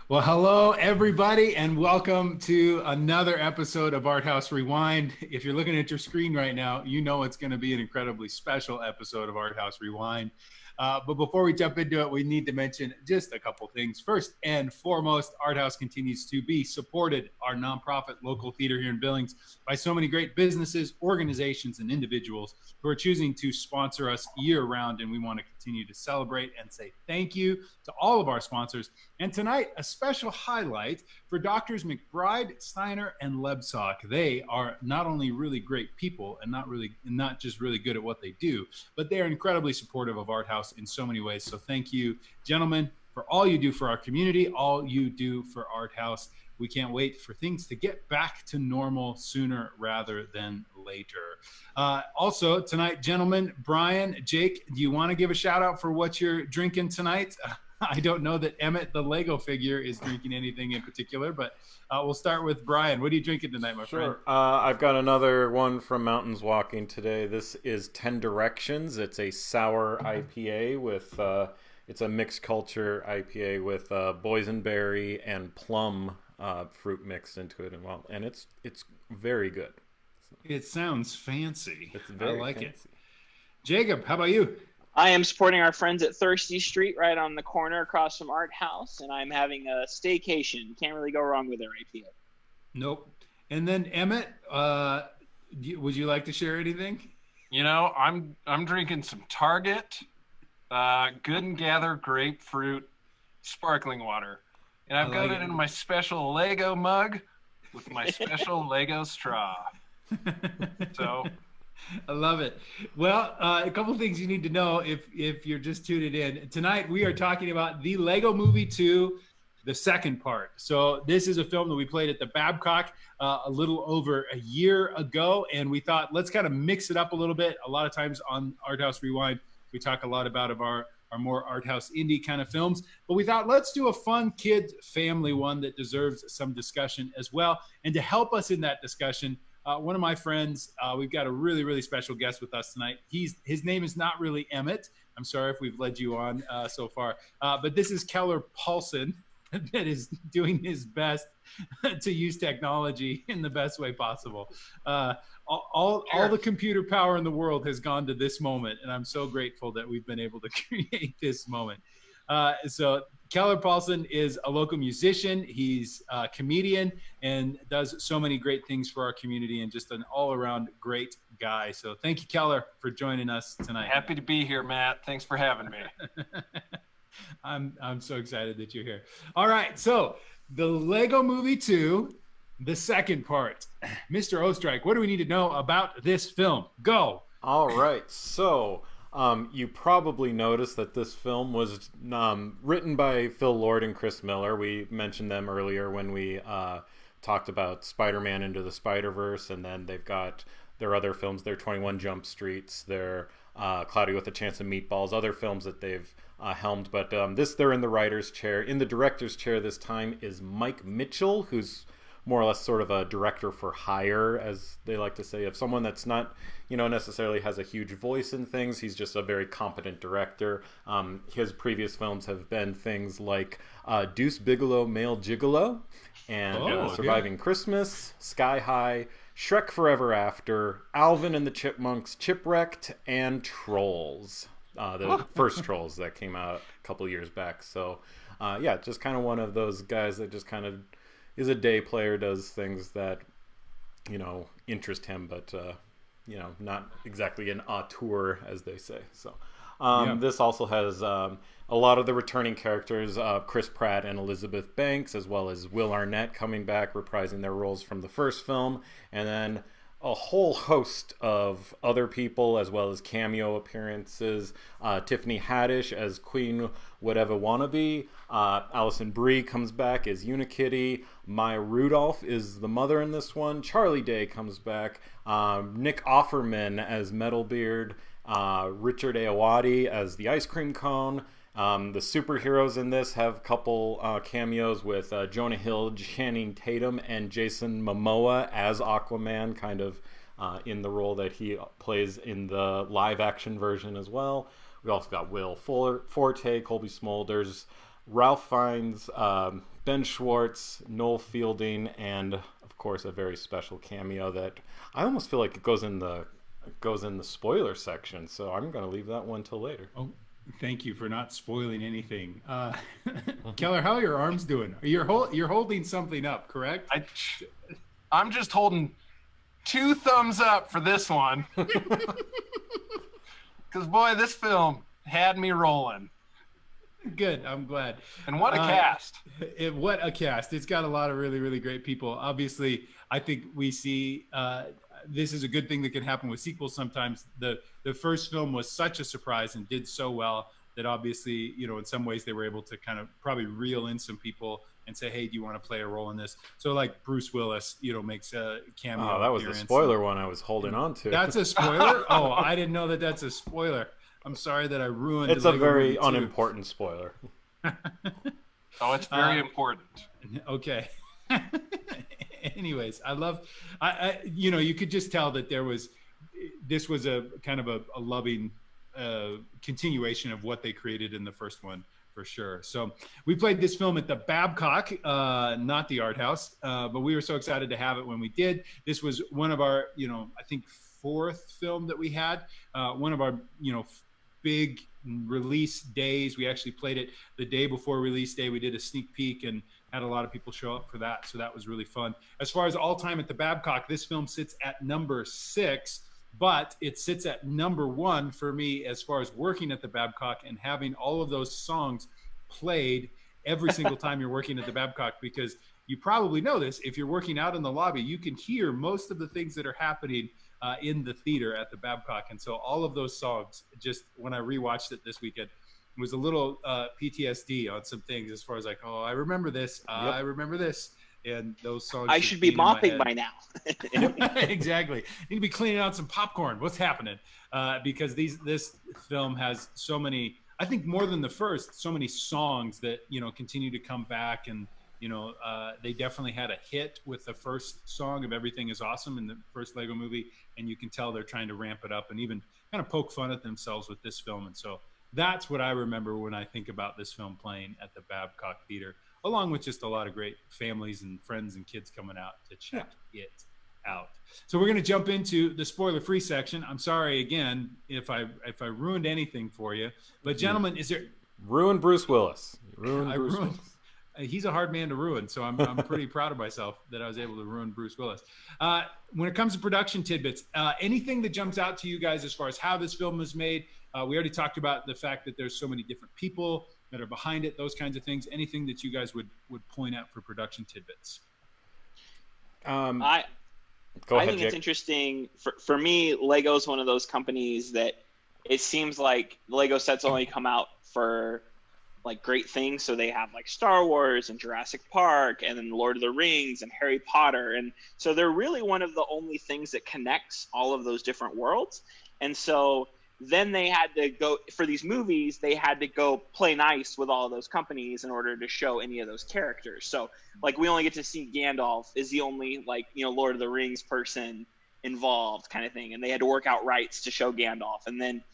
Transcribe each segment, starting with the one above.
Well, hello, everybody, and welcome to another episode of Art House Rewind. If you're looking at your screen right now, you know it's going to be an incredibly special episode of Art House Rewind. But before we jump into it, we need to mention just a couple things. First and foremost, Art House continues to be supported, our nonprofit local theater here in Billings, by so many great businesses, organizations, and individuals who are choosing to sponsor us year round. And we want to continue to celebrate and say thank you to all of our sponsors. And tonight, a special highlight for Doctors McBride, Steiner, and Lebsock. They are not only really great people and not just really good at what they do, but they are incredibly supportive of Art House in so many ways. So thank you, gentlemen, for all you do for our community, all you do for Art House. We can't wait for things to get back to normal sooner rather than later. Also, tonight, gentlemen, Brian, Jake, do you want to give a shout out for what you're drinking tonight? I don't know that Emmett, the Lego figure, is drinking anything in particular, but we'll start with Brian. What are you drinking tonight, my friend? Sure. I've got another one from Mountains Walking today. This is 10 Directions. It's a sour IPA with, it's a mixed culture IPA with boysenberry and plum fruit mixed into it, and it's very good. It sounds fancy. It's very I like fancy. it. Jacob, how about you? I am supporting our friends at Thirsty Street right on the corner across from Art House, and I'm having a staycation. Can't really go wrong with their IPA. Nope. And then Emmett, would you like to share anything? I'm drinking some Target, Good and Gather grapefruit sparkling water, and I've got it in my special Lego mug with my special Lego straw. So. I love it. Well, a couple things you need to know if you're just tuning in. Tonight, we are talking about the Lego Movie 2, the second part. So this is a film that we played at the Babcock a little over a year ago, and we thought, let's kind of mix it up a little bit. A lot of times on Art House Rewind, we talk a lot about our more art house indie kind of films, but we thought, let's do a fun kid family one that deserves some discussion as well. And to help us in that discussion, one of my friends, we've got a really, really special guest with us tonight. His name is not really Emmett. I'm sorry if we've led you on so far, but this is Keller Paulson that is doing his best to use technology in the best way possible. All the computer power in the world has gone to this moment, and I'm so grateful that we've been able to create this moment. So Keller Paulson is a local musician. He's a comedian and does so many great things for our community and just an all-around great guy. So thank you, Keller, for joining us tonight. Happy to be here, Matt. Thanks for having me. I'm so excited that you're here. All right, so the Lego Movie 2, the second part. Mr. Ostrike, what do we need to know about this film? Go. All right, so you probably noticed that this film was written by Phil Lord and Chris Miller. We mentioned them earlier when we talked about Spider-Man Into the Spider-Verse, and then they've got their other films, their 21 Jump Streets, their Cloudy with a Chance of Meatballs, other films that they've helmed. But they're in the writer's chair. In the director's chair this time is Mike Mitchell, who's more or less sort of a director for hire, as they like to say, of someone that's not, necessarily has a huge voice in things. He's just a very competent director. His previous films have been things like Deuce Bigalow, Male Gigolo, and Surviving Christmas, Sky High, Shrek Forever After, Alvin and the Chipmunks, Chipwrecked, and Trolls. The first Trolls that came out a couple years back. So, just kind of one of those guys that just kind of is a day player, does things that, interest him, but, not exactly an auteur, as they say. So this also has a lot of the returning characters, Chris Pratt and Elizabeth Banks, as well as Will Arnett coming back, reprising their roles from the first film. And then a whole host of other people, as well as cameo appearances. Tiffany Haddish as Queen Whatever Wannabe. Alison Brie comes back as Unikitty. Maya Rudolph is the mother in this one. Charlie Day comes back. Nick Offerman as Metalbeard. Richard Ayoade as the Ice Cream Cone. The superheroes in this have a couple cameos with Jonah Hill, Channing Tatum, and Jason Momoa as Aquaman, kind of in the role that he plays in the live-action version as well. We also got Will Forte, Colby Smulders, Ralph Fiennes, Ben Schwartz, Noel Fielding, and of course a very special cameo that I almost feel like it goes in the spoiler section. So I'm going to leave that one till later. Oh, thank you for not spoiling anything. Keller, how are your arms doing? You're holding something up, correct? I'm just holding 2 thumbs up for this one. Because, boy, this film had me rolling. Good. I'm glad. And what a cast. What a cast. It's got a lot of really, really great people. Obviously, I think we see this is a good thing that can happen with sequels sometimes. The first film was such a surprise and did so well that obviously, in some ways they were able to kind of probably reel in some people and say, hey, do you want to play a role in this? So like Bruce Willis, makes a cameo. Oh, that was the spoiler one I was holding on to. That's a spoiler? Oh, I didn't know that that's a spoiler. I'm sorry that I ruined it. It's a very unimportant spoiler. Oh, it's very important. Okay. Anyways, I you could just tell that this was a kind of a loving continuation of what they created in the first one, for sure. So we played this film at the Babcock, not the Art House, but we were so excited to have it when we did. This was one of our, I think 4th film that we had, one of our, big release days. We actually played it the day before release day. We did a sneak peek and had a lot of people show up for that. So that was really fun. As far as all time at the Babcock, this film sits at number 6, but it sits at number 1 for me as far as working at the Babcock and having all of those songs played every single time you're working at the Babcock, because you probably know this. If you're working out in the lobby, you can hear most of the things that are happening in the theater at the Babcock. And so all of those songs, just when I rewatched it this weekend, it was a little PTSD on some things as far as like, oh, I remember this. I remember this. And those songs. I should be mopping by now. Exactly. Need to be cleaning out some popcorn. What's happening? Because this film has so many, I think more than the first, so many songs that, continue to come back. And, they definitely had a hit with the first song of Everything is Awesome in the first Lego movie. And you can tell they're trying to ramp it up and even kind of poke fun at themselves with this film. And so that's what I remember when I think about this film playing at the Babcock Theater, along with just a lot of great families and friends and kids coming out to check it out. So we're going to jump into the spoiler-free section. I'm sorry again if I ruined anything for you, but gentlemen, is there ruined Bruce Willis? Willis. He's a hard man to ruin, so I'm pretty proud of myself that I was able to ruin Bruce Willis. When it comes to production tidbits, anything that jumps out to you guys as far as how this film was made? We already talked about the fact that there's so many different people that are behind it, those kinds of things. Anything that you guys would point out for production tidbits? I think Jake. It's interesting. For me, Lego's one of those companies that it seems like Lego sets only come out for like great things. So they have like Star Wars and Jurassic Park and then Lord of the Rings and Harry Potter. And so they're really one of the only things that connects all of those different worlds. And so then they had to go for these movies, they had to go play nice with all of those companies in order to show any of those characters. So like we only get to see Gandalf is the only like, Lord of the Rings person involved kind of thing. And they had to work out rights to show Gandalf. And then,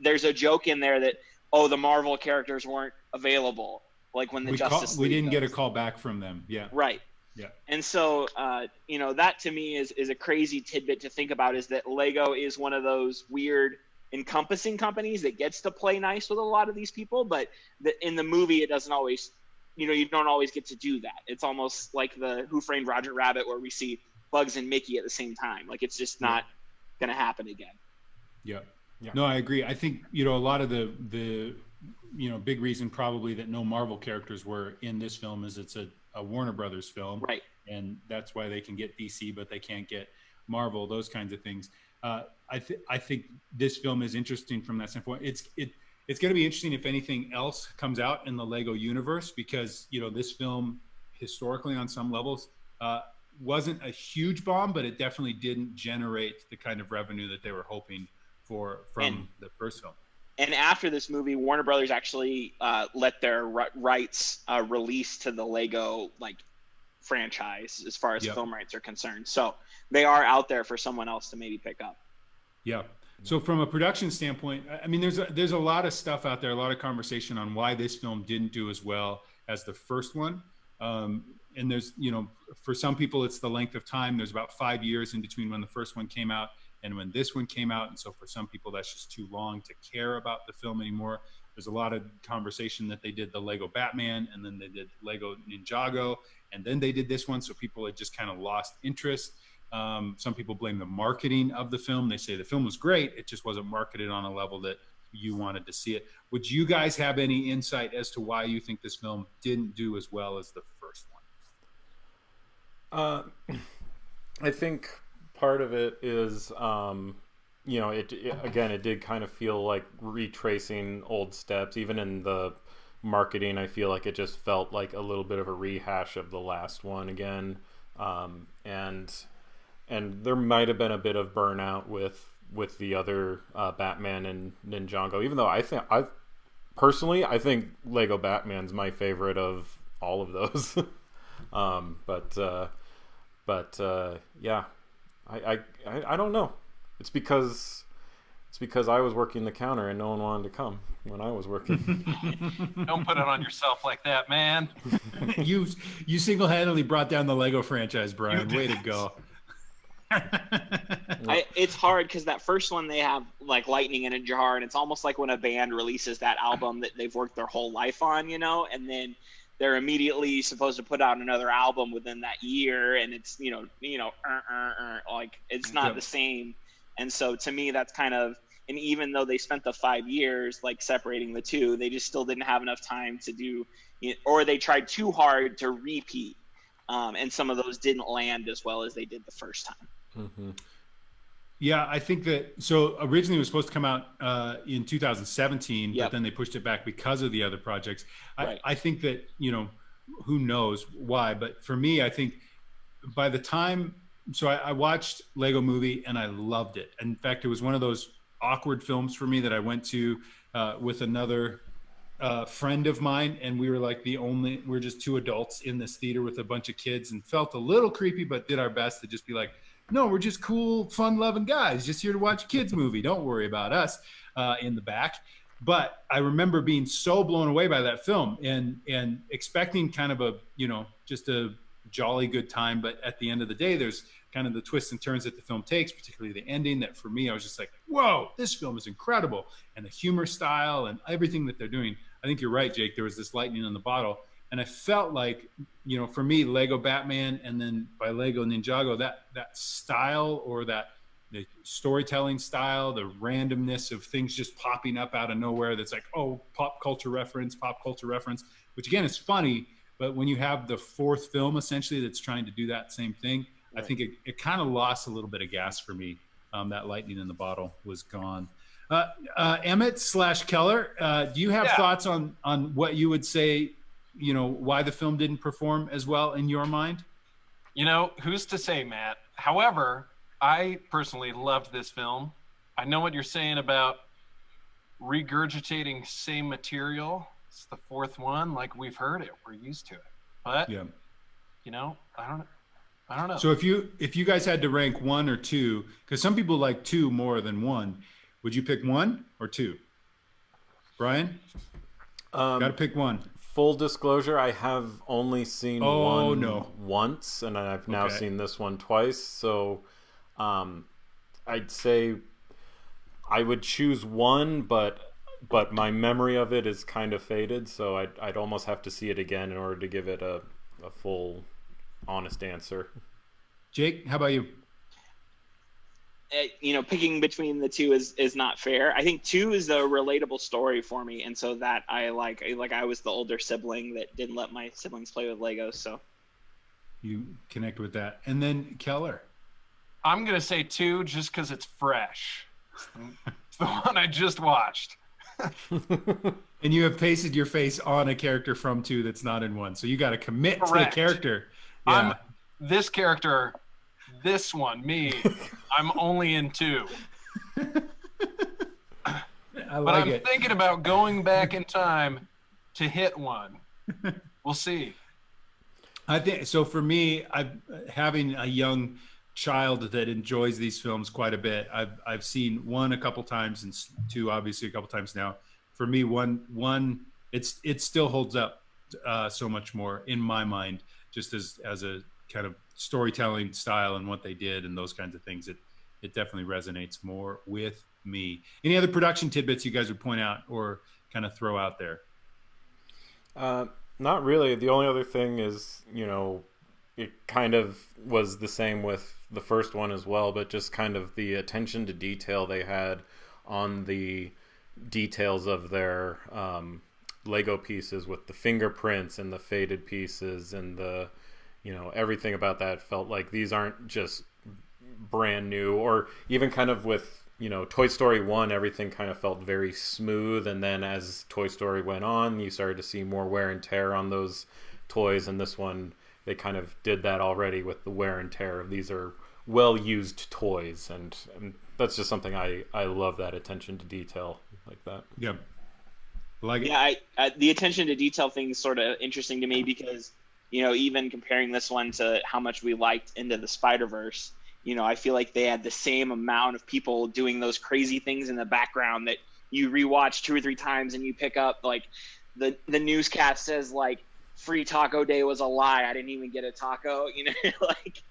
there's a joke in there that, the Marvel characters weren't available. Like when the Justice League. We didn't get a call back from them. Yeah. Right. Yeah. And so, that to me is a crazy tidbit to think about, is that Lego is one of those weird encompassing companies that gets to play nice with a lot of these people, but in the movie it doesn't always, you don't always get to do that. It's almost like the Who Framed Roger Rabbit, where we see Bugs and Mickey at the same time. Like it's just not going to happen again. Yeah. No, I agree. I think, a lot of the big reason probably that no Marvel characters were in this film is it's a Warner Brothers film. Right. And that's why they can get DC, but they can't get Marvel, those kinds of things. I think this film is interesting from that standpoint. It's going to be interesting if anything else comes out in the Lego universe, because this film historically on some levels wasn't a huge bomb, but it definitely didn't generate the kind of revenue that they were hoping for from the first film. And after this movie, Warner Brothers actually let their rights release to the Lego franchise as far as film rights are concerned. So they are out there for someone else to maybe pick up. Yeah. So from a production standpoint, I mean, there's a lot of stuff out there, a lot of conversation on why this film didn't do as well as the first one. And there's, for some people, it's the length of time. There's about 5 years in between when the first one came out and when this one came out. And so for some people, that's just too long to care about the film anymore. There's a lot of conversation that they did the Lego Batman, and then they did Lego Ninjago, and then they did this one. So people had just kind of lost interest. Some people blame the marketing of the film. They say the film was great. It just wasn't marketed on a level that you wanted to see it. Would you guys have any insight as to why you think this film didn't do as well as the first one? I think part of it is, it did kind of feel like retracing old steps. Even in the marketing, I feel like it just felt like a little bit of a rehash of the last one again. And there might have been a bit of burnout with the other Batman and Ninjago, even though I think Lego Batman's my favorite of all of those. Yeah, I don't know. It's because I was working the counter and no one wanted to come when I was working. Don't put it on yourself like that, man. You single-handedly brought down the Lego franchise, Brian. Way to go. It's hard because that first one, they have like lightning in a jar, and it's almost like when a band releases that album that they've worked their whole life on, and then they're immediately supposed to put out another album within that year, and it's like it's not the same. And so to me, that's kind of, and even though they spent the 5 years like separating the two, they just still didn't have enough time to do, or they tried too hard to repeat, and some of those didn't land as well as they did the first time. Mm-hmm. Yeah, I think that, so originally it was supposed to come out in 2017, Yep. but then they pushed it back because of the other projects. Right. I think that, who knows why, but for me, I think by the time, so I watched Lego Movie and I loved it. In fact, it was one of those awkward films for me that I went to with another friend of mine, and we were like we're just two adults in this theater with a bunch of kids, and felt a little creepy, but did our best to just be like, no, we're just cool, fun-loving guys, just here to watch a kids movie. Don't worry about us in the back. But I remember being so blown away by that film and expecting kind of a, just a jolly good time. But at the end of the day, there's kind of the twists and turns that the film takes, particularly the ending, that for me, I was just like, whoa, this film is incredible. And the humor style and everything that they're doing. I think you're right, Jake. There was this lightning in the bottle. And I felt like, for me, Lego Batman and then by Lego Ninjago, that style, or the storytelling style, the randomness of things just popping up out of nowhere, that's like, oh, pop culture reference, which again is funny. But when you have the fourth film essentially that's trying to do that same thing, right. I think it kind of lost a little bit of gas for me. That lightning in the bottle was gone. Emmett/Keller, do you have thoughts on what you would say, why the film didn't perform as well in your mind? Who's to say, Matt? However, I personally loved this film. I know what you're saying about regurgitating same material. It's the fourth one. Like, we've heard it. We're used to it. But, yeah. I don't know. So if you guys had to rank one or two, because some people like two more than one, would you pick one or two? Brian? Got to pick one. Full disclosure, I have only seen one once, and I've now seen this one twice. So I'd say I would choose one, but my memory of it is kind of faded. So I'd almost have to see it again in order to give it a full, honest answer. Jake, how about you? Picking between the two is not fair. I think 2 is a relatable story for me, and so that I like I was the older sibling that didn't let my siblings play with Legos, so you connect with that. And then Keller, I'm gonna say 2 just because it's fresh. It's the one I just watched. And you have pasted your face on a character from 2 that's not in 1, so you got to commit to the character. Yeah. This character. This one, me, I'm only in 2. I'm thinking about going back in time to hit 1. We'll see. I think so. For me, having a young child that enjoys these films quite a bit. I've seen 1 a couple times and 2 obviously a couple times now. For me, one it still holds up so much more in my mind, just as a kind of storytelling style and what they did and those kinds of things. It definitely resonates more with me. Any other production tidbits you guys would point out or kind of throw out there? Not really. The only other thing is, it kind of was the same with the first one as well, but just kind of the attention to detail they had on the details of their Lego pieces, with the fingerprints and the faded pieces and the, everything about that felt like these aren't just brand new. Or even kind of with, Toy Story 1, everything kind of felt very smooth, and then as Toy Story went on, you started to see more wear and tear on those toys, and this one, they kind of did that already with the wear and tear. These are well-used toys, and that's just something I love, that attention to detail like that. Yeah. Like it. Yeah, the attention to detail thing is sort of interesting to me because, even comparing this one to how much we liked Into the Spider-Verse, I feel like they had the same amount of people doing those crazy things in the background that you rewatch 2 or 3 times and you pick up, like the newscast says like free taco day was a lie. I didn't even get a taco, like,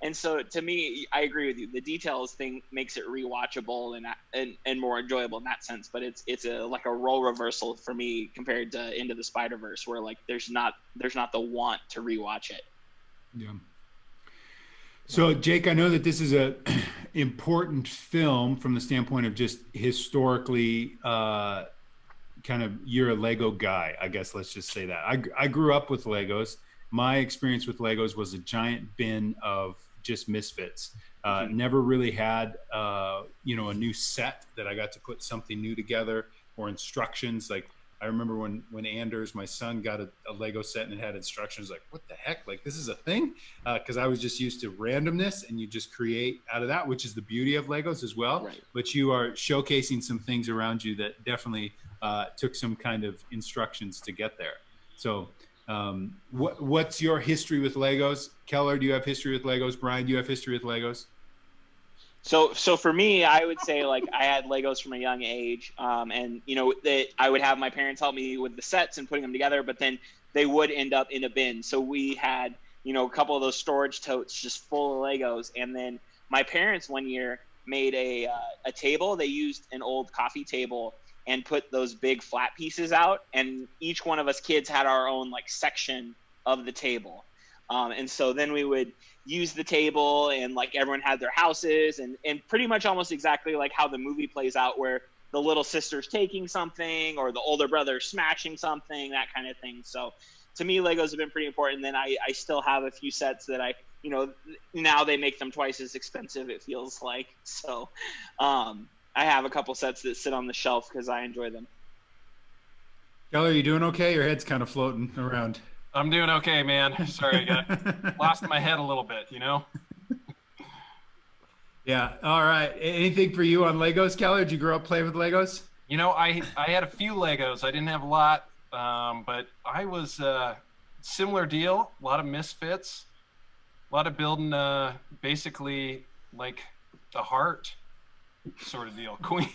and so to me, I agree with you. The details thing makes it rewatchable and more enjoyable in that sense. But it's like a role reversal for me compared to Into the Spider-Verse, where like there's not the want to rewatch it. Yeah. So, Jake, I know that this is a important film from the standpoint of just historically, kind of, you're a Lego guy, I guess. Let's just say that. I grew up with Legos. My experience with Legos was a giant bin of just misfits. Never really had, a new set that I got to put something new together, or instructions. Like, I remember when Anders, my son, got a Lego set and it had instructions. Like, what the heck? Like, this is a thing? Because I was just used to randomness, and you just create out of that, which is the beauty of Legos as well. Right. But you are showcasing some things around you that definitely took some kind of instructions to get there. So what's your history with Legos? Keller, do you have history with Legos? Brian, do you have history with Legos? So for me, I would say like I had Legos from a young age, and that I would have my parents help me with the sets and putting them together, but then they would end up in a bin. So we had a couple of those storage totes just full of Legos, and then my parents one year made a table. They used an old coffee table and put those big flat pieces out, and each one of us kids had our own like section of the table. And so then we would use the table, and like everyone had their houses, and pretty much almost exactly like how the movie plays out, where the little sister's taking something or the older brother smashing something, that kind of thing. So to me, Legos have been pretty important. Then I still have a few sets that now they make them twice as expensive, it feels like. So I have a couple sets that sit on the shelf because I enjoy them. Keller, you doing okay? Your head's kind of floating around. I'm doing okay, man. Sorry, I got lost in my head a little bit, Yeah. All right. Anything for you on Legos, Keller? Did you grow up playing with Legos? I had a few Legos. I didn't have a lot, but I was similar deal. A lot of misfits. A lot of building basically like the heart sort of deal. Queen.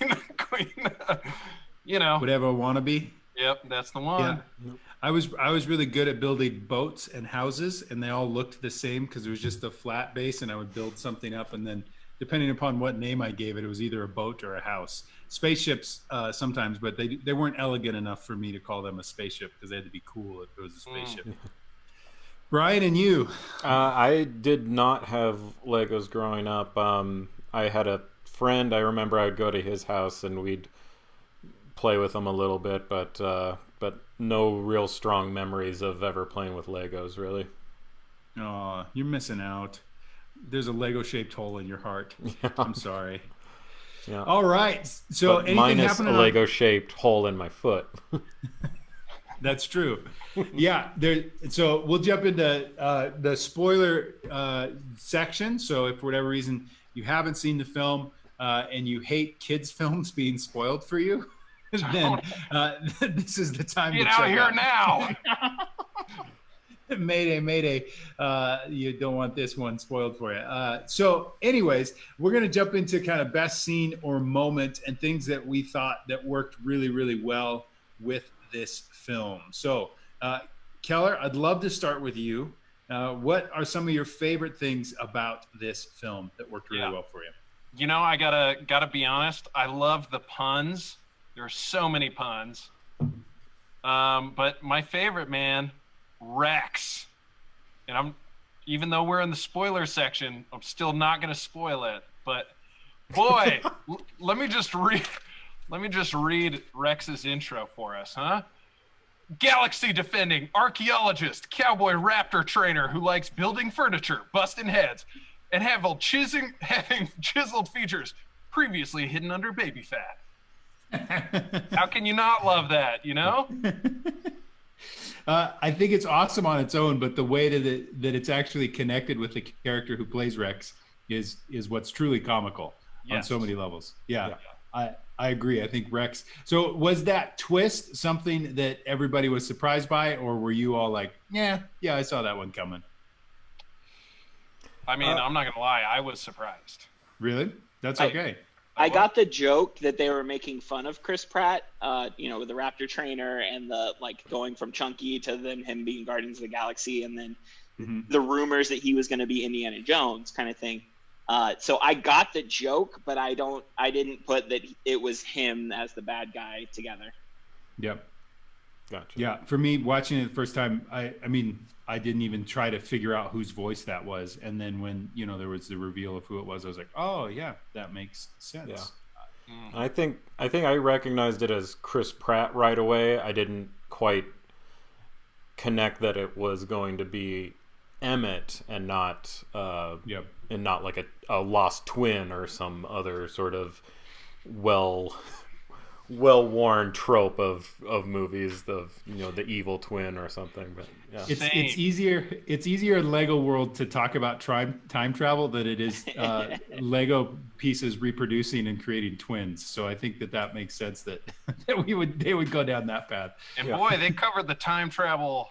Whatever wannabe. Yep, that's the one. Yeah. I was really good at building boats and houses, and they all looked the same because it was just a flat base, and I would build something up, and then depending upon what name I gave it, it was either a boat or a house. Spaceships sometimes, but they weren't elegant enough for me to call them a spaceship because they had to be cool if it was a spaceship. Brian, and you? I did not have Legos growing up. I had a friend. I remember I would go to his house and we'd play with them a little bit, but no real strong memories of ever playing with Legos, really. Oh, you're missing out. There's a Lego-shaped hole in your heart. Yeah. I'm sorry. Yeah. All right. So but minus a Lego-shaped hole in my foot. That's true. Yeah. So we'll jump into the spoiler section. So if for whatever reason you haven't seen the film and you hate kids' films being spoiled for you, then this is the time to check out here now. Mayday. You don't want this one spoiled for you. So anyways, we're going to jump into kind of best scene or moment and things that we thought that worked really, really well with this film. So Keller, I'd love to start with you. What are some of your favorite things about this film that worked really well for you? You know, I gotta be honest. I love the puns. There are so many puns. But my favorite, man, Rex. And even though we're in the spoiler section, I'm still not gonna spoil it. But boy, let me just read Rex's intro for us, huh? Galaxy defending archaeologist, cowboy raptor trainer who likes building furniture, busting heads, and having chiseled features previously hidden under baby fat. How can you not love that, you know? I think it's awesome on its own, but the way that it's actually connected with the character who plays Rex is what's truly comical on so many levels. Yeah. I agree. I think Rex. So was that twist something that everybody was surprised by, or were you all like, yeah, I saw that one coming? I mean, I'm not going to lie. I was surprised. Really? That's okay. I got the joke that they were making fun of Chris Pratt, with the Raptor trainer and the going from Chunky to then him being Guardians of the Galaxy, and then the rumors that he was going to be Indiana Jones kind of thing. So I got the joke, but I didn't put that it was him as the bad guy together. Yep. Gotcha. Yeah. For me, watching it the first time, I mean, I didn't even try to figure out whose voice that was. And then when, there was the reveal of who it was, I was like, oh yeah, that makes sense. Yeah. I think I recognized it as Chris Pratt right away. I didn't quite connect that it was going to be Emmett and not like a lost twin or some other sort of well-worn trope of movies of the evil twin or something. But yeah, it's easier in Lego World to talk about time travel than it is Lego pieces reproducing and creating twins. So I think that makes sense that they would go down that path. And boy, they covered the time travel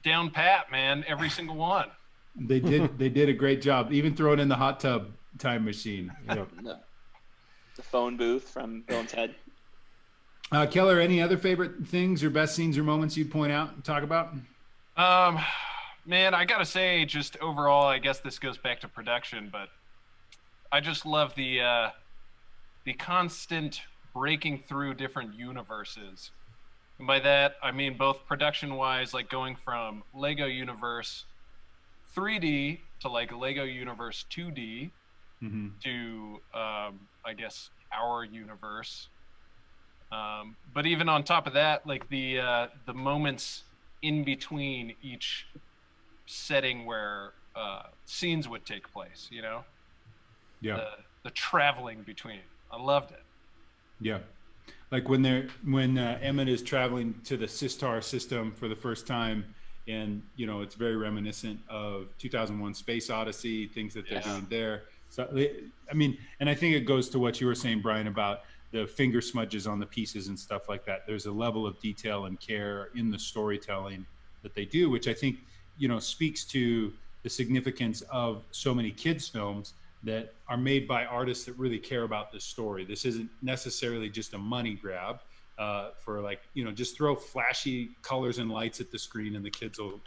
down pat, man. Every single one. They did a great job, even throwing in the hot tub time machine. Yep. The phone booth from Bill and Ted. Keller, any other favorite things or best scenes or moments you'd point out and talk about? Man, I gotta say, just overall, I guess this goes back to production, but I just love the constant breaking through different universes. And by that, I mean both production-wise, like going from Lego Universe 3D to Lego Universe 2D to, I guess, our universe. But even on top of that, the moments in between each setting where scenes would take place, Yeah. The traveling between. I loved it. Yeah. Like when Emmett is traveling to the Sistar system for the first time, and it's very reminiscent of 2001: Space Odyssey, things that they're doing there. So I mean, and I think it goes to what you were saying, Brian, about the finger smudges on the pieces and stuff like that. There's a level of detail and care in the storytelling that they do, which I think speaks to the significance of so many kids films that are made by artists that really care about this story. This isn't necessarily just a money grab for just throw flashy colors and lights at the screen and the kids will,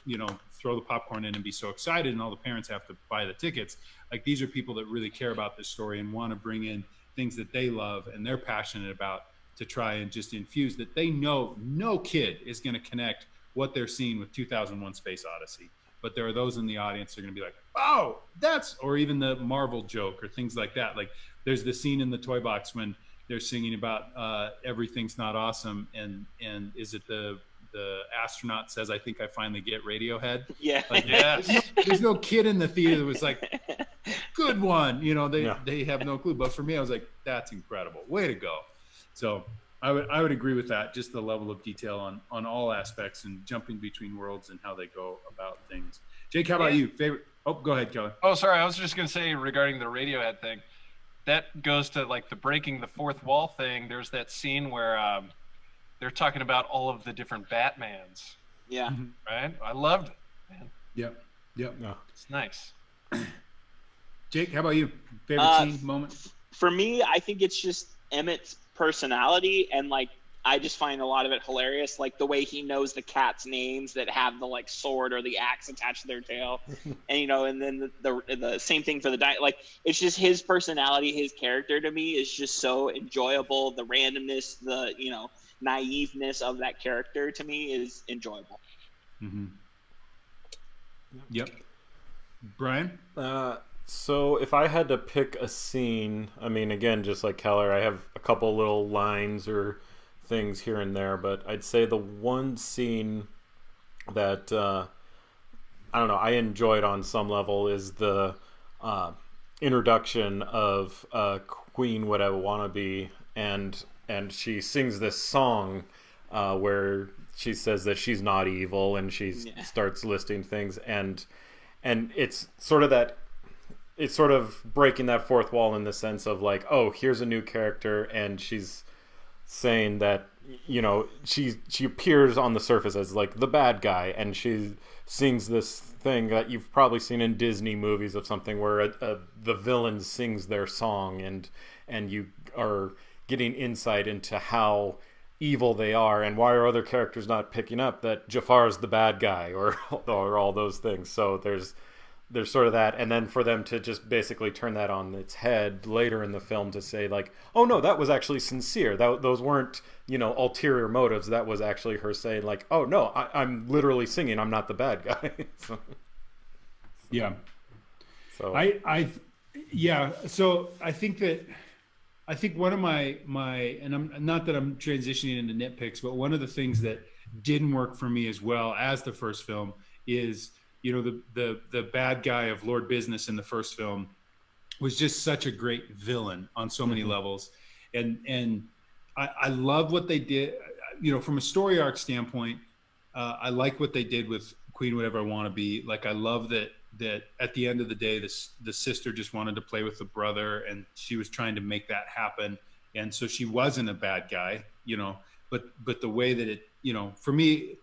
throw the popcorn in and be so excited and all the parents have to buy the tickets. These are people that really care about this story and want to bring in things that they love and they're passionate about to try and just infuse that. They know no kid is going to connect what they're seeing with 2001: Space Odyssey. But there are those in the audience that are going to be like, oh, or even the Marvel joke or things like that. There's the scene in the toy box when they're singing about everything's not awesome. And is it the astronaut says, I think I finally get Radiohead. Yeah. There's no kid in the theater that was like, good one. They have no clue. But for me, I was like, that's incredible. Way to go. So I would agree with that. Just the level of detail on all aspects and jumping between worlds and how they go about things. Jake, how about you? Favorite? Oh, go ahead, Kelly. Oh, sorry. I was just going to say regarding the Radiohead thing, that goes to the breaking the fourth wall thing. There's that scene where they're talking about all of the different Batmans. Yeah. Right? I loved it, man. Yep. Yeah. It's nice. Jake, how about you? Favorite scene, moment? For me, I think it's just Emmett's personality, and I just find a lot of it hilarious, like the way he knows the cats' names that have the like sword or the axe attached to their tail, and you know, and then the same thing for the like it's just his personality, his character to me is just so enjoyable. The randomness, the naiveness of that character to me is enjoyable. Mm-hmm. Yep. Brian? So if I had to pick a scene, I mean, again, just like Keller, I have a couple little lines or things here and there, but I'd say the one scene that I don't know, I enjoyed on some level is the introduction of Queen Would I Wanna Be, and she sings this song where she says that she's not evil, and she starts listing things, and it's sort of breaking that fourth wall in the sense of like, oh, here's a new character, and she's saying that, you know, she appears on the surface as like the bad guy, and she sings this thing that you've probably seen in Disney movies of something where the villain sings their song, and you are getting insight into how evil they are, and why are other characters not picking up that Jafar's the bad guy, or all those things. So there's sort of that, and then for them to just basically turn that on its head later in the film to say like, oh no, that was actually sincere, those weren't, you know, ulterior motives, that was actually her saying like, oh no, I'm literally singing, I'm not the bad guy. Yeah. So so I think one of my and I'm not that I'm transitioning into nitpicks, but one of the things that didn't work for me as well as the first film is, you know, the bad guy of Lord Business in the first film was just such a great villain on so many levels, and I love what they did, you know, from a story arc standpoint. I like what they did with Queen Whatever I Want to Be. Like, I love that at the end of the day, the sister just wanted to play with the brother, and she was trying to make that happen, and so she wasn't a bad guy, you know. But the way that it, you know, for me,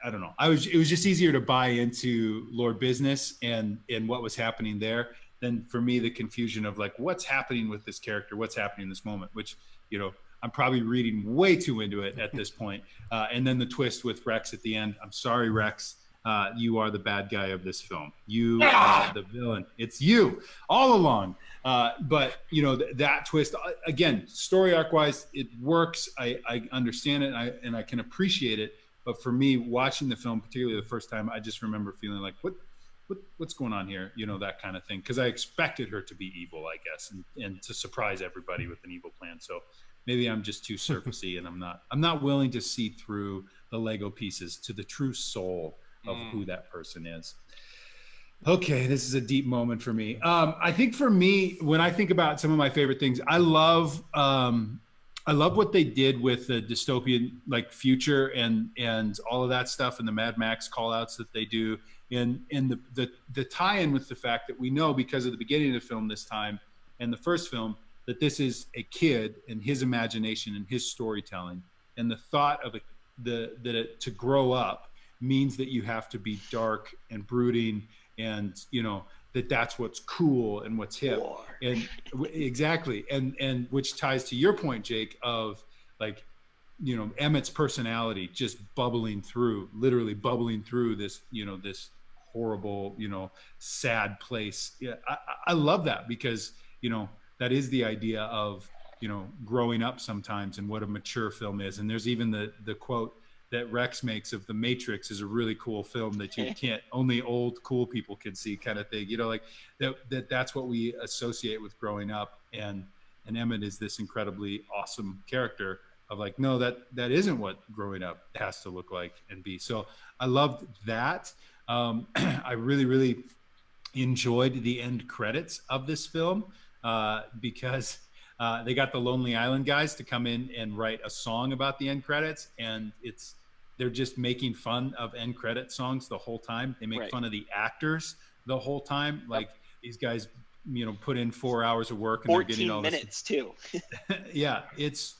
I don't know. It was just easier to buy into Lord Business and what was happening there than for me the confusion of like, what's happening with this character, what's happening in this moment, which, you know, I'm probably reading way too into it at this point. And then the twist with Rex at the end. I'm sorry, Rex. You are the bad guy of this film. You are the villain. It's you all along. But you know, that twist again, story arc wise, it works. I understand it, and I can appreciate it. But for me, watching the film, particularly the first time, I just remember feeling like, what's going on here? You know, that kind of thing. Because I expected her to be evil, I guess, and to surprise everybody with an evil plan. So maybe I'm just too surfacey, and I'm not willing to see through the Lego pieces to the true soul of who that person is. Okay, this is a deep moment for me. I think for me, when I think about some of my favorite things, I love what they did with the dystopian like future and all of that stuff, and the Mad Max call outs that they do, and the tie-in with the fact that we know, because of the beginning of the film this time and the first film, that this is a kid and his imagination and his storytelling, and the thought of to grow up means that you have to be dark and brooding, and you know that's what's cool and what's hip. And exactly, and which ties to your point, Jake, of like, you know, Emmett's personality just literally bubbling through this, you know, this horrible, you know, sad place. Yeah, I love that, because, you know, that is the idea of, you know, growing up sometimes and what a mature film is. And there's even the quote that Rex makes of The Matrix is a really cool film that you can't, only old cool people can see, kind of thing, you know, like that's what we associate with growing up. And Emmett is this incredibly awesome character of like, no, that isn't what growing up has to look like and be. So I loved that. I really, really enjoyed the end credits of this film because they got the Lonely Island guys to come in and write a song about the end credits, and they're just making fun of end credit songs the whole time. They make fun of the actors the whole time. Like, these guys, you know, put in 4 hours of work and they're getting all 14 minutes too. It's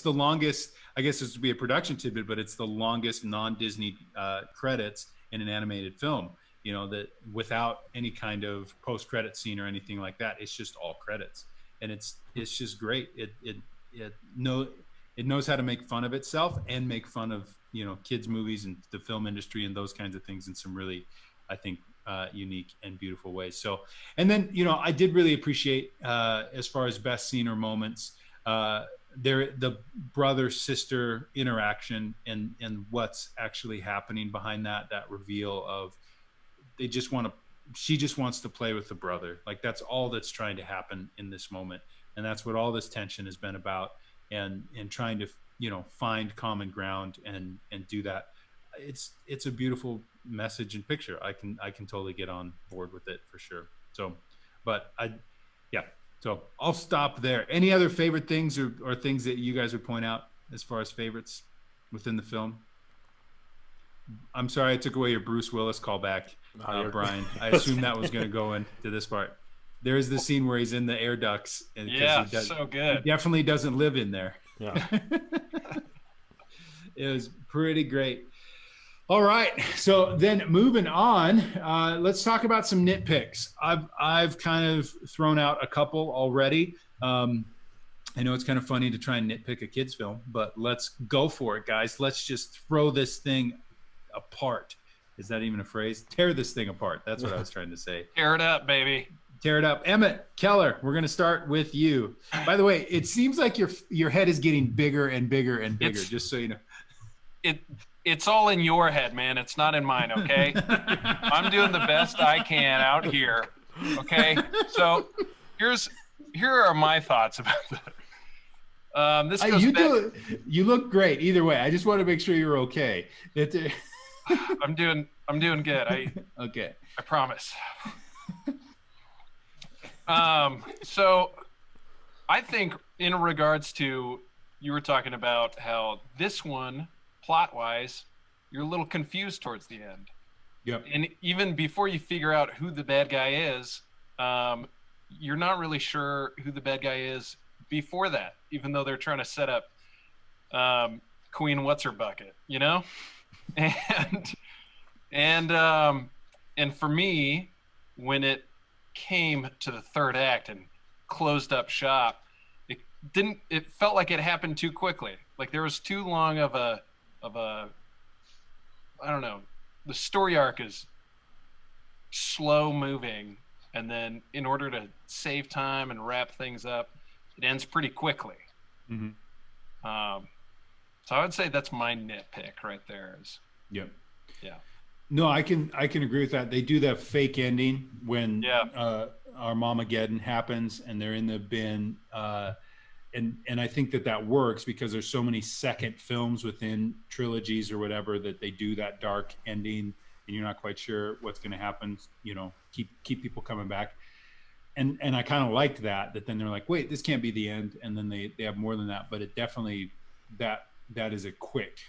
the longest, I guess this would be a production tidbit, but it's the longest non-Disney credits in an animated film, you know, that without any kind of post-credit scene or anything like that. It's just all credits. And it's just great. it knows how to make fun of itself and make fun of, you know, kids movies and the film industry and those kinds of things in some really, I think, unique and beautiful ways. So, and then, you know, I did really appreciate, as far as best scene or moments, the brother sister interaction and what's actually happening behind that reveal of she just wants to play with the brother. Like, that's all that's trying to happen in this moment. And that's what all this tension has been about, and trying to, you know, find common ground and do that. It's a beautiful message and picture. I can totally get on board with it for sure. So, but so I'll stop there. Any other favorite things or things that you guys would point out as far as favorites within the film? I'm sorry I took away your Bruce Willis callback, Brian. I assumed that was going to go into this part. There is the scene where he's in the air ducts. And so good. He definitely doesn't live in there. Yeah. It was pretty great. All right, so then moving on, let's talk about some nitpicks. I've kind of thrown out a couple already. I know it's kind of funny to try and nitpick a kid's film, but let's go for it, guys. Let's just throw this thing apart. Is that even a phrase? Tear this thing apart. That's what I was trying to say. Tear it up, baby. Tear it up. Emmett Keller, we're going to start with you. By the way, it seems like your head is getting bigger and bigger and bigger, just so you know. It's all in your head, man. It's not in mine, okay? I'm doing the best I can out here, okay? So here are my thoughts about that. This goes you look great either way. I just want to make sure you're okay. I'm doing good. Okay. I promise. So I think in regards to, you were talking about how this one, plot-wise, you're a little confused towards the end. Yep. And even before you figure out who the bad guy is, you're not really sure who the bad guy is before that, even though they're trying to set up Queen What's-Her-Bucket, you know? And for me, when it came to the third act and closed up shop, it felt like it happened too quickly. Like there was too long of a I don't know, the story arc is slow moving, and then in order to save time and wrap things up, it ends pretty quickly. Mm-hmm. So I would say that's my nitpick right there. Yep. Yeah. No, I can agree with that. They do that fake ending when Armageddon happens and they're in the bin. And I think that works because there's so many second films within trilogies or whatever that they do that dark ending and you're not quite sure what's going to happen, you know, keep people coming back. And I kind of liked that then they're like, wait, this can't be the end. And then they have more than that, but it definitely, that is a quick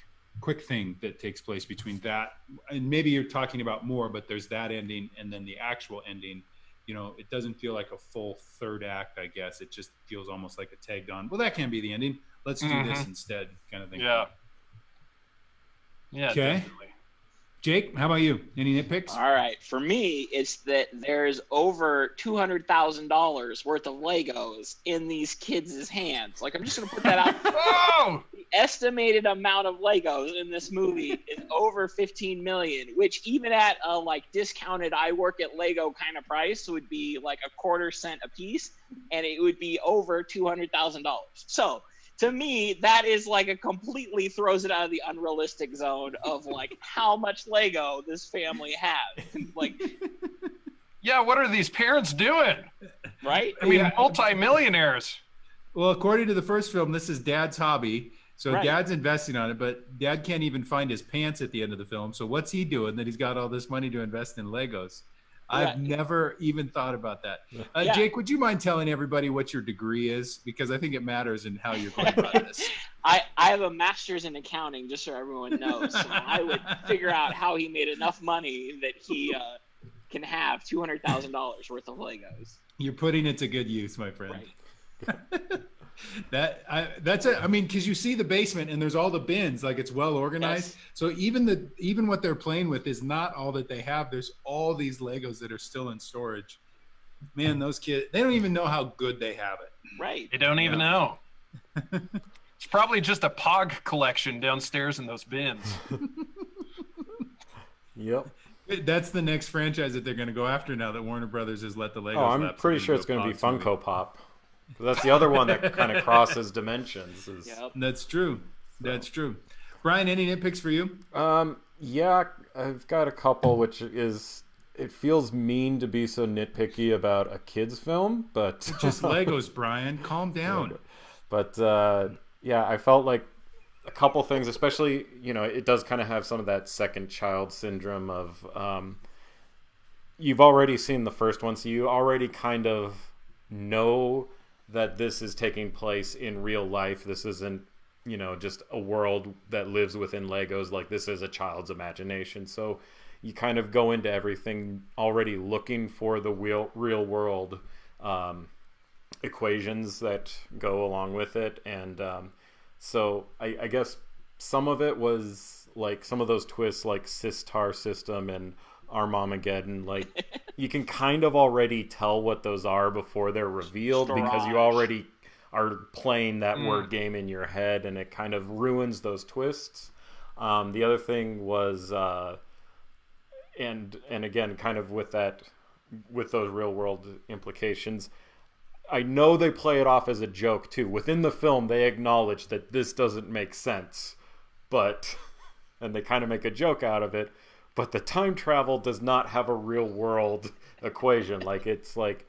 thing that takes place between that. And maybe you're talking about more, but there's that ending and then the actual ending. You know, it doesn't feel like a full third act, I guess. It just feels almost like a tagged on, well, that can't be the ending. Let's do this instead kind of thing. Yeah. Yeah. Okay. Definitely. Jake, how about you? Any nitpicks? All right. For me, it's that there's over $200,000 worth of Legos in these kids' hands. Like, I'm just going to put that out. Oh! The estimated amount of Legos in this movie is over 15 million, which even at a like discounted I work at Lego kind of price would be like a quarter cent a piece, and it would be over $200,000. So to me, that is like a completely throws it out of the unrealistic zone of like how much Lego this family has. Like, yeah, what are these parents doing? Right? I mean, multi-millionaires. Well, according to the first film, this is Dad's hobby. So Right. Dad's investing on it, but Dad can't even find his pants at the end of the film. So what's he doing that he's got all this money to invest in Legos? I've Right. never even thought about that. Yeah. Jake, would you mind telling everybody what your degree is? Because I think it matters in how you're going about this. I have a master's in accounting, just so everyone knows. So I would figure out how he made enough money that he can have $200,000 worth of Legos. You're putting it to good use, my friend. Right. That's it. I mean, because you see the basement and there's all the bins, like it's well organized. Yes. So even what they're playing with is not all that they have. There's all these Legos that are still in storage. Man, those kids, they don't even know how good they have it. Right. They don't even know. It's probably just a Pog collection downstairs in those bins. Yep. That's the next franchise that they're going to go after now that Warner Brothers has let the Legos. Oh, I'm pretty sure it's going to be Funko Pop. That's the other one that kind of crosses dimensions. Yep. That's true. That's true. Brian, any nitpicks for you? Yeah, I've got a couple, which is, it feels mean to be so nitpicky about a kid's film, but It's just Legos, Brian. Calm down. But yeah, I felt like a couple things, especially, you know, it does kind of have some of that second child syndrome of you've already seen the first one, so you already kind of know that this is taking place in real life. This isn't, you know, just a world that lives within Legos. Like, this is a child's imagination. So you kind of go into everything already looking for the real world equations that go along with it. And so I guess some of it was like some of those twists, like Sistar System and Armageddon, like you can kind of already tell what those are before they're revealed because you already are playing that word game in your head, and it kind of ruins those twists. The other thing was, and again, kind of with those real world implications, I know they play it off as a joke too. Within the film, they acknowledge that this doesn't make sense, and they kind of make a joke out of it. But the time travel does not have a real world equation. Like, it's like,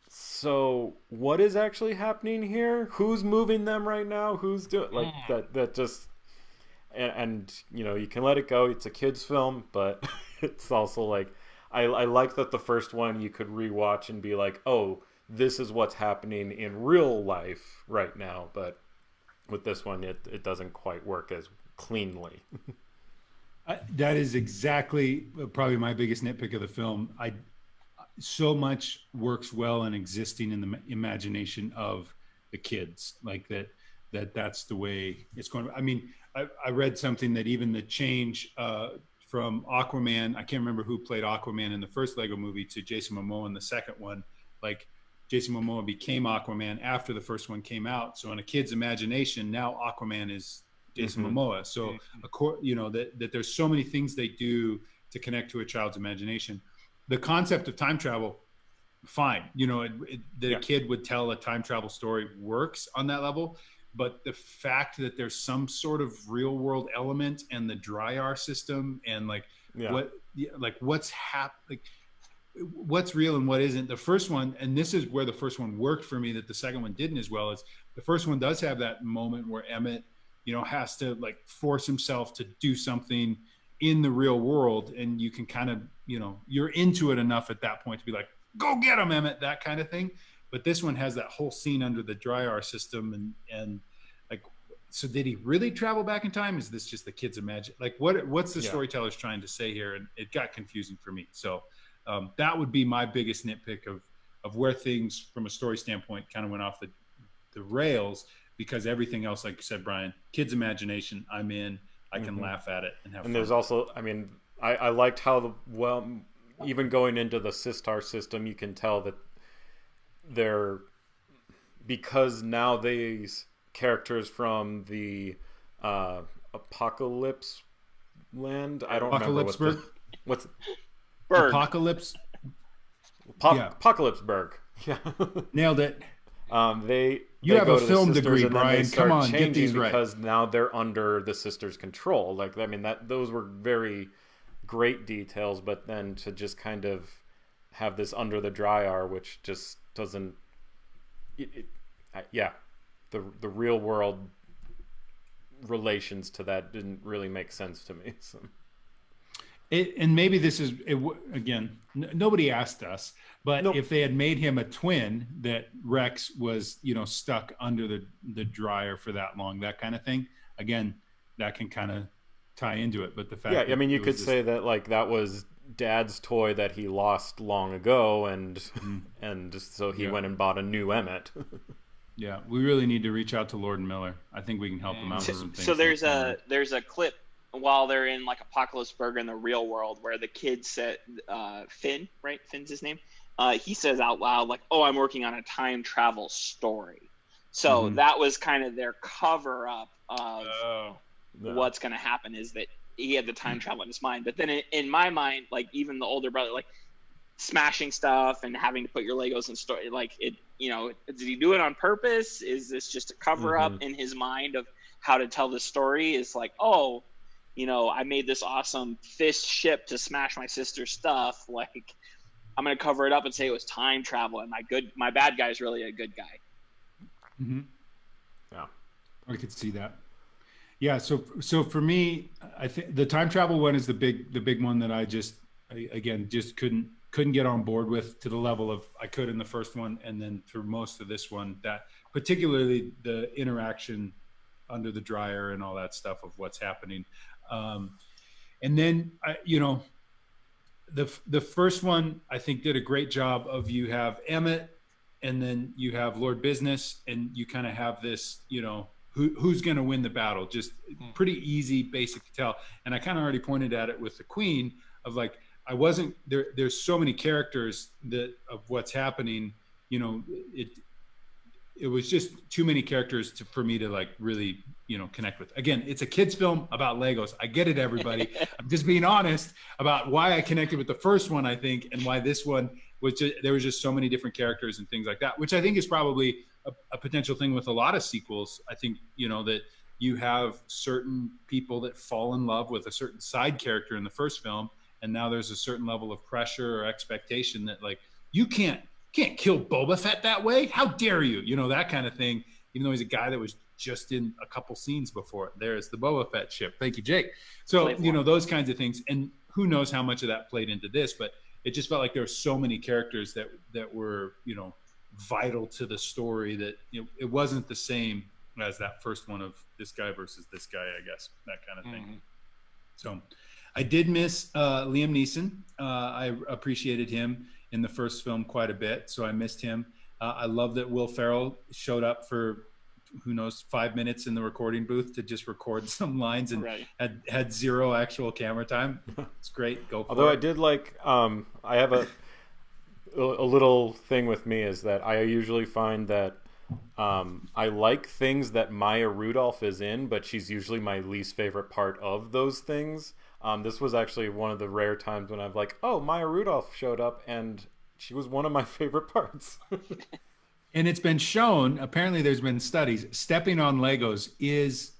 so what is actually happening here? Who's moving them right now? Who's doing like that just and you know, you can let it go. It's a kid's film, but it's also like I like that the first one you could rewatch and be like, oh, this is what's happening in real life right now. But with this one, it doesn't quite work as cleanly. That is exactly probably my biggest nitpick of the film. So much works well in existing in the imagination of the kids, like that's the way it's going. I mean, I read something that even the change from Aquaman, I can't remember who played Aquaman in the first Lego movie, to Jason Momoa in the second one, like Jason Momoa became Aquaman after the first one came out. So in a kid's imagination, now Aquaman is Jason Momoa. So, you know, that there's so many things they do to connect to a child's imagination. The concept of time travel, fine. You know, that a kid would tell a time travel story works on that level. But the fact that there's some sort of real world element and the Dryar system and what's real and what isn't. The first one, and this is where the first one worked for me that the second one didn't as well, is the first one does have that moment where Emmett, you know, has to like force himself to do something in the real world, and you can kind of, you know, you're into it enough at that point to be like, go get him, Emmett, that kind of thing. But this one has that whole scene under the Dryar system, and like, so did he really travel back in time? Is this just the kid's imagine? Like, what's the storyteller's trying to say here? And it got confusing for me. So that would be my biggest nitpick of where things from a story standpoint kind of went off the rails, because everything else, like you said, Brian, kid's imagination, I'm in. I can laugh at it and have fun. There's also, I mean, I liked how even going into the Sistar system, you can tell that because now these characters from the Apocalypse Land, I don't remember what's Apocalypse Apocalypseburg. Yeah. Nailed it. You have a film degree, Brian. Come on, get these right. Because now they're under the sisters' control. Like, I mean, those were very great details, but then to just kind of have this under the Dryar, which just doesn't. The real world relations to that didn't really make sense to me. So. And maybe this is again, nobody asked us, but if they had made him a twin, that Rex was, you know, stuck under the Dryar for that long, that kind of thing, again, that can kind of tie into it. But the fact, I mean, you could say that like that was Dad's toy that he lost long ago, and so he went and bought a new Emmett. Yeah, we really need to reach out to Lord and Miller. I think we can help them out with some things. So there's a clip while they're in like Apocalypseburg in the real world where the kid said, Finn, right? Finn's his name. He says out loud like, "Oh, I'm working on a time travel story." So that was kind of their cover up of what's going to happen, is that he had the time travel in his mind. But then in my mind, like even the older brother, like smashing stuff and having to put your Legos in story, like it, did he do it on purpose? Is this just a cover up in his mind of how to tell the story? Is like, oh, I made this awesome fish ship to smash my sister's stuff. Like, I'm going to cover it up and say it was time travel, and my bad guy is really a good guy. Mm-hmm. Yeah, I could see that. Yeah, so for me, I think the time travel one is the big one that I just couldn't get on board with to the level of I could in the first one, and then through most of this one, that particularly the interaction under the dryer and all that stuff of what's happening, and then the first one I think did a great job of, you have Emmett, and then you have Lord Business, and you kind of have this, who's going to win the battle. Just pretty easy, basic to tell. And I kind of already pointed at it with the Queen of like, I wasn't there. There's so many characters of what's happening, it was just too many characters for me to like really, connect with. Again, it's a kid's film about Legos. I get it, everybody. I'm just being honest about why I connected with the first one, I think, and why this one was there was just so many different characters and things like that, which I think is probably a potential thing with a lot of sequels. I think, that you have certain people that fall in love with a certain side character in the first film, and now there's a certain level of pressure or expectation that like, you can't kill Boba Fett that way. How dare you? That kind of thing, even though he's a guy that was just in a couple scenes before. There's the Boba Fett ship. Thank you, Jake. So, those kinds of things. And who knows how much of that played into this, but it just felt like there were so many characters that were, vital to the story that, it wasn't the same as that first one of this guy versus this guy, I guess, that kind of thing. So I did miss Liam Neeson. I appreciated him in the first film quite a bit, so I missed him. I love that Will Ferrell showed up for, who knows, 5 minutes in the recording booth to just record some lines and had zero actual camera time. It's great. Go for it. Although I did like, I have a little thing with me is that I usually find that I like things that Maya Rudolph is in, but she's usually my least favorite part of those things. This was actually one of the rare times when I've like, oh, Maya Rudolph showed up and she was one of my favorite parts. And it's been shown, apparently there's been studies, stepping on Legos is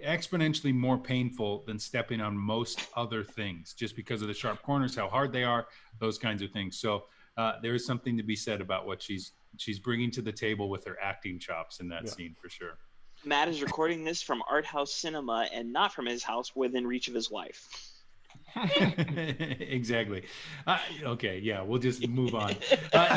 exponentially more painful than stepping on most other things, just because of the sharp corners, how hard they are, those kinds of things. So there is something to be said about what she's bringing to the table with her acting chops in that scene, for sure. Matt is recording this from Art House Cinema and not from his house within reach of his wife. Exactly. Okay, yeah, we'll just move on.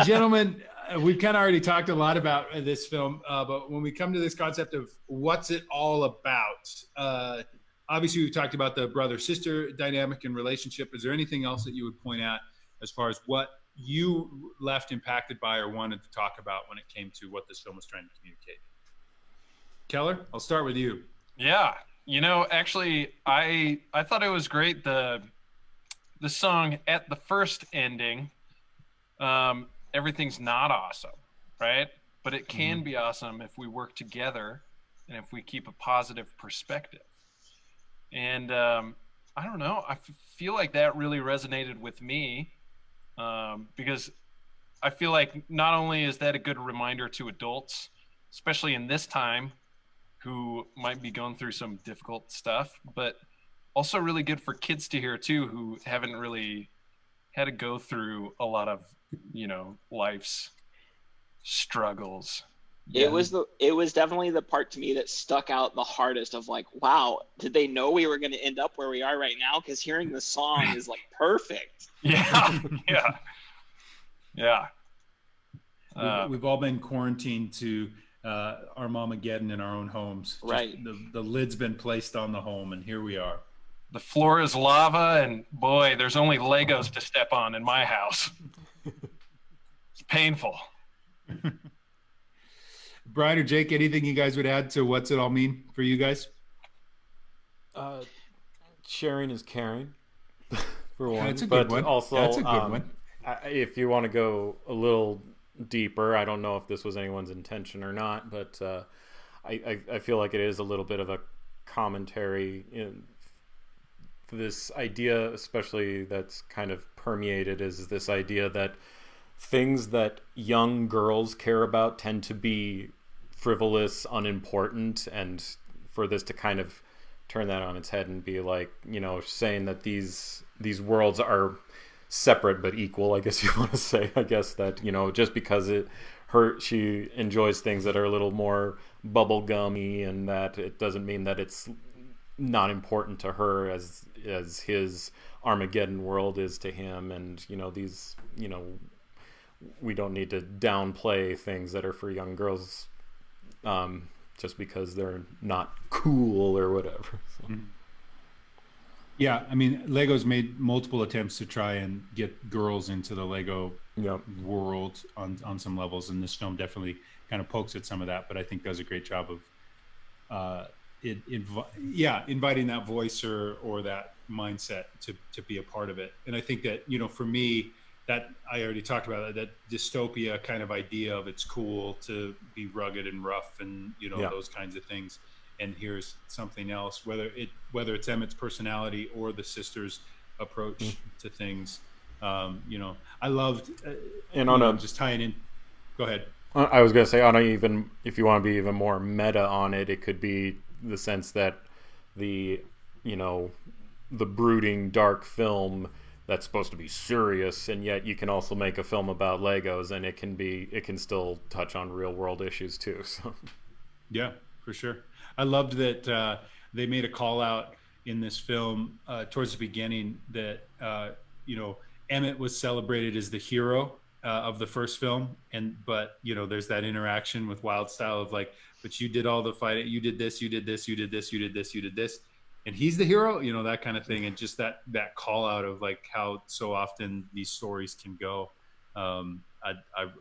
Gentlemen, we've kind of already talked a lot about this film, but when we come to this concept of what's it all about, obviously we've talked about the brother-sister dynamic and relationship. Is there anything else that you would point out as far as what you left impacted by or wanted to talk about when it came to what this film was trying to communicate? Keller, I'll start with you. Yeah. Actually, I thought it was great. The song at the first ending, everything's not awesome, right? But it can be awesome if we work together and if we keep a positive perspective. And I don't know, I feel like that really resonated with me, because I feel like not only is that a good reminder to adults, especially in this time, who might be going through some difficult stuff, but also really good for kids to hear too, who haven't really had to go through a lot of, life's struggles. Yeah. It was definitely the part to me that stuck out the hardest of like, wow, did they know we were going to end up where we are right now? Because hearing the song is like perfect. Yeah. We've all been quarantined to Armageddon in our own homes. Right. The lid's been placed on the home, and here we are. The floor is lava, and boy, there's only Legos to step on in my house. It's painful. Brian or Jake, anything you guys would add to what's it all mean for you guys? Sharing is caring, for one. That's a good one. Also, that's a good one. If you want to go a little deeper. I don't know if this was anyone's intention or not, but I feel like it is a little bit of a commentary in this idea, especially that's kind of permeated, is this idea that things that young girls care about tend to be frivolous, unimportant, and for this to kind of turn that on its head and be like, you know, saying that these worlds are separate but equal, I guess you want to say. I guess that, you know, just because she enjoys things that are a little more bubblegummy, and that it doesn't mean that it's not important to her as his Armageddon world is to him. And, you know, these, you know, we don't need to downplay things that are for young girls just because they're not cool or whatever. So. Yeah, I mean, Lego's made multiple attempts to try and get girls into the Lego world on some levels, and this film definitely kind of pokes at some of that, but I think does a great job of inviting that voice or that mindset to be a part of it. And I think that, you know, for me, that I already talked about that dystopia kind of idea of it's cool to be rugged and rough and, you know, those kinds of things. And here's something else, whether it's Emmett's personality or the sisters' approach to things. You know, I loved, just tying in. Go ahead. I was going to say, if you want to be even more meta on it, it could be the sense that the brooding dark film that's supposed to be serious, and yet you can also make a film about Legos, and it can still touch on real world issues too. So, yeah, for sure. I loved that they made a call out in this film towards the beginning that Emmett was celebrated as the hero of the first film, but you know, there's that interaction with Wildstyle of like, but you did all the fighting, you did this, you did this, you did this, you did this, you did this, and he's the hero, you know, that kind of thing. And just that call out of like how so often these stories can go. I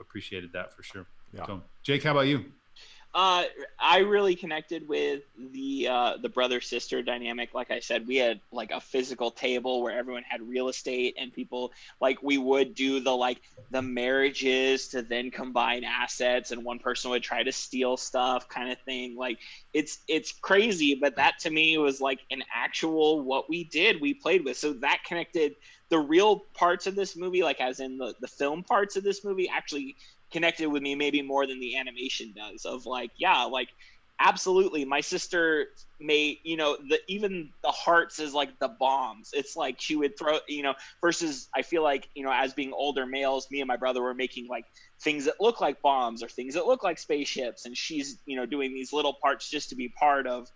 appreciated that for sure. Yeah. So, Jake, how about you? I really connected with the brother sister dynamic. Like I said, we had like a physical table where everyone had real estate, and people, like, we would do the marriages to then combine assets, and one person would try to steal stuff kind of thing. Like, it's crazy, but that to me was like an actual what we did, we played with. So that connected the real parts of this movie, like as in the film parts of this movie, actually connected with me maybe more than the animation does. Of like, yeah, like absolutely, my sister made, you know, even the hearts is like the bombs. It's like she would throw, you know, versus I feel like, you know, as being older males, me and my brother were making like things that look like bombs or things that look like spaceships, and she's, you know, doing these little parts just to be part of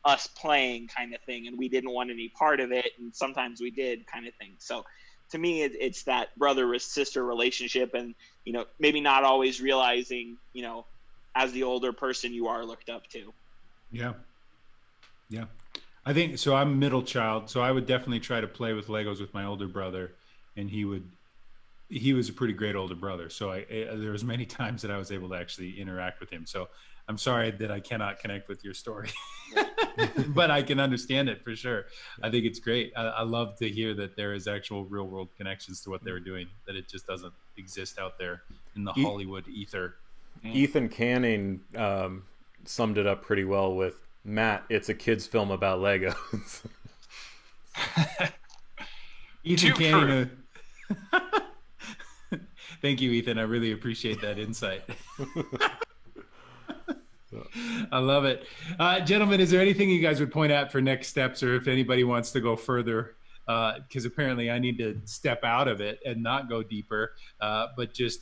us playing kind of thing, and we didn't want any part of it, and sometimes we did kind of thing. So to me, it's that brother sister relationship, and, you know, maybe not always realizing, you know, as the older person you are looked up to. Yeah. I think so. I'm a middle child, so I would definitely try to play with Legos with my older brother, and he was a pretty great older brother. So there was many times that I was able to actually interact with him. So I'm sorry that I cannot connect with your story, but I can understand it for sure. I think it's great. I love to hear that there is actual real world connections to what they were doing, that it just doesn't exist out there in the Hollywood ether. Ethan Canning summed it up pretty well with, Matt, it's a kid's film about Legos. Ethan Canning. Thank you, Ethan. I really appreciate that insight. I love it. Gentlemen, is there anything you guys would point out for next steps, or if anybody wants to go further? Because apparently I need to step out of it and not go deeper, but just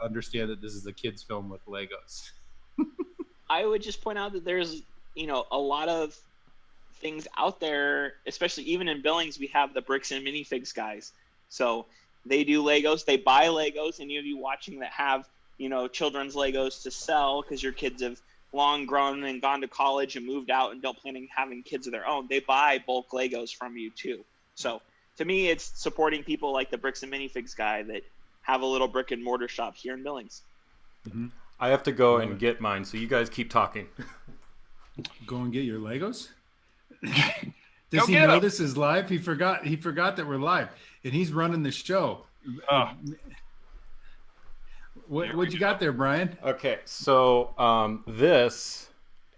understand that this is a kid's film with Legos. I would just point out that there's, you know, a lot of things out there, especially even in Billings, we have the Bricks and Minifigs guys. So they do Legos, they buy Legos, and you of you watching that have, you know, children's Legos to sell because your kids have long grown and gone to college and moved out and don't plan on having kids of their own. They buy bulk Legos from you too. So to me, it's supporting people like the Bricks and Minifigs guy that have a little brick and mortar shop here in Billings. Mm-hmm. I have to go and get mine, so you guys keep talking. Go and get your Legos? Does he know this is live? He forgot that we're live, and he's running the show. What you got there, Brian? Okay, so this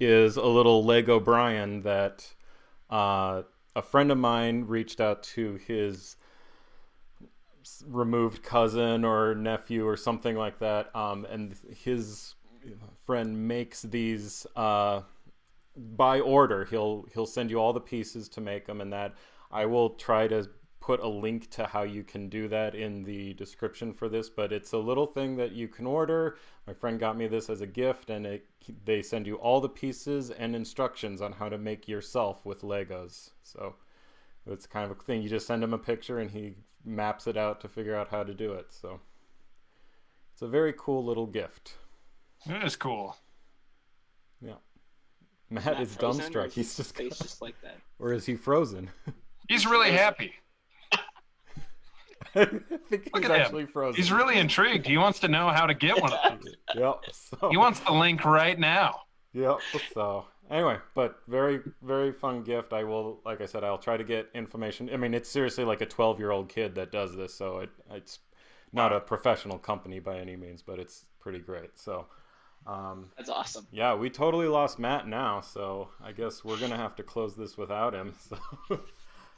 is a little Lego Brian that a friend of mine reached out to his removed cousin or nephew or something like that, and his friend makes these by order. He'll send you all the pieces to make them, and that I will try to put a link to how you can do that in the description for this, but it's a little thing that you can order. My friend got me this as a gift, and they send you all the pieces and instructions on how to make yourself with Legos. So it's kind of a thing. You just send him a picture and he maps it out to figure out how to do it. So it's a very cool little gift. It is cool. Yeah. Matt is dumbstruck. He's just face just like that. Or is he frozen? He's really happy. I think Look he's at actually him. frozen. He's really intrigued. He wants to know how to get one of them. Yep. So. He wants the link right now. Yep. So anyway, but very, very fun gift. I will, like I said, I'll try to get information. I mean, it's seriously like a 12-year-old kid that does this, so it's not a professional company by any means, but it's pretty great. So that's awesome. Yeah, we totally lost Matt now, so I guess we're gonna have to close this without him. So.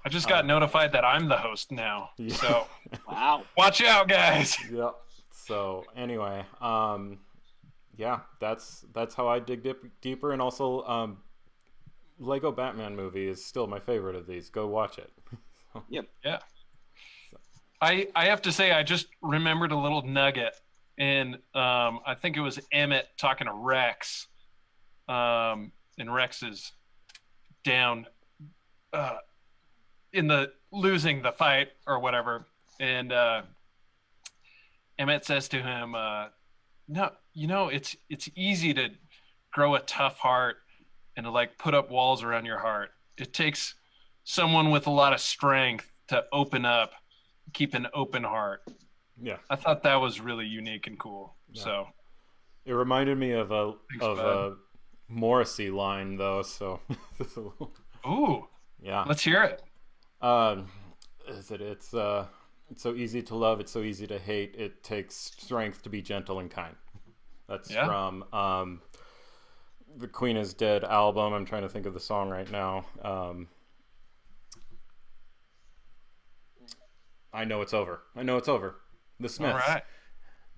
I just got notified that I'm the host now. Yeah. So Wow. watch out, guys. Yep. So anyway, yeah, that's how I dig deeper, and also Lego Batman movie is still my favorite of these. Go watch it. Yep. Yeah. I have to say, I just remembered a little nugget, and I think it was Emmett talking to Rex, and Rex is down in the losing the fight or whatever, and Emmett says to him, "No, it's easy to grow a tough heart and to like put up walls around your heart. It takes someone with a lot of strength to open up, keep an open heart." Yeah, I thought that was really unique and cool. Yeah. So it reminded me of a bud. Morrissey line though. So ooh, yeah, let's hear it. It's so easy to love, it's so easy to hate. It takes strength to be gentle and kind. That's from the Queen is Dead album. I'm trying to think of the song right now. I Know It's Over. The Smiths. All right.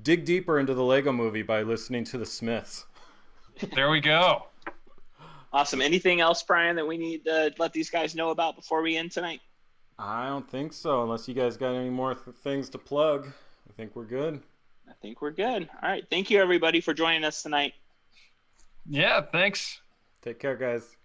Dig deeper into the Lego Movie by listening to the Smiths. There we go. Awesome. Anything else, Brian, that we need to let these guys know about before we end tonight? I don't think so, unless you guys got any more things to plug. I think we're good. I think we're good. All right. Thank you, everybody, for joining us tonight. Yeah, thanks. Take care, guys.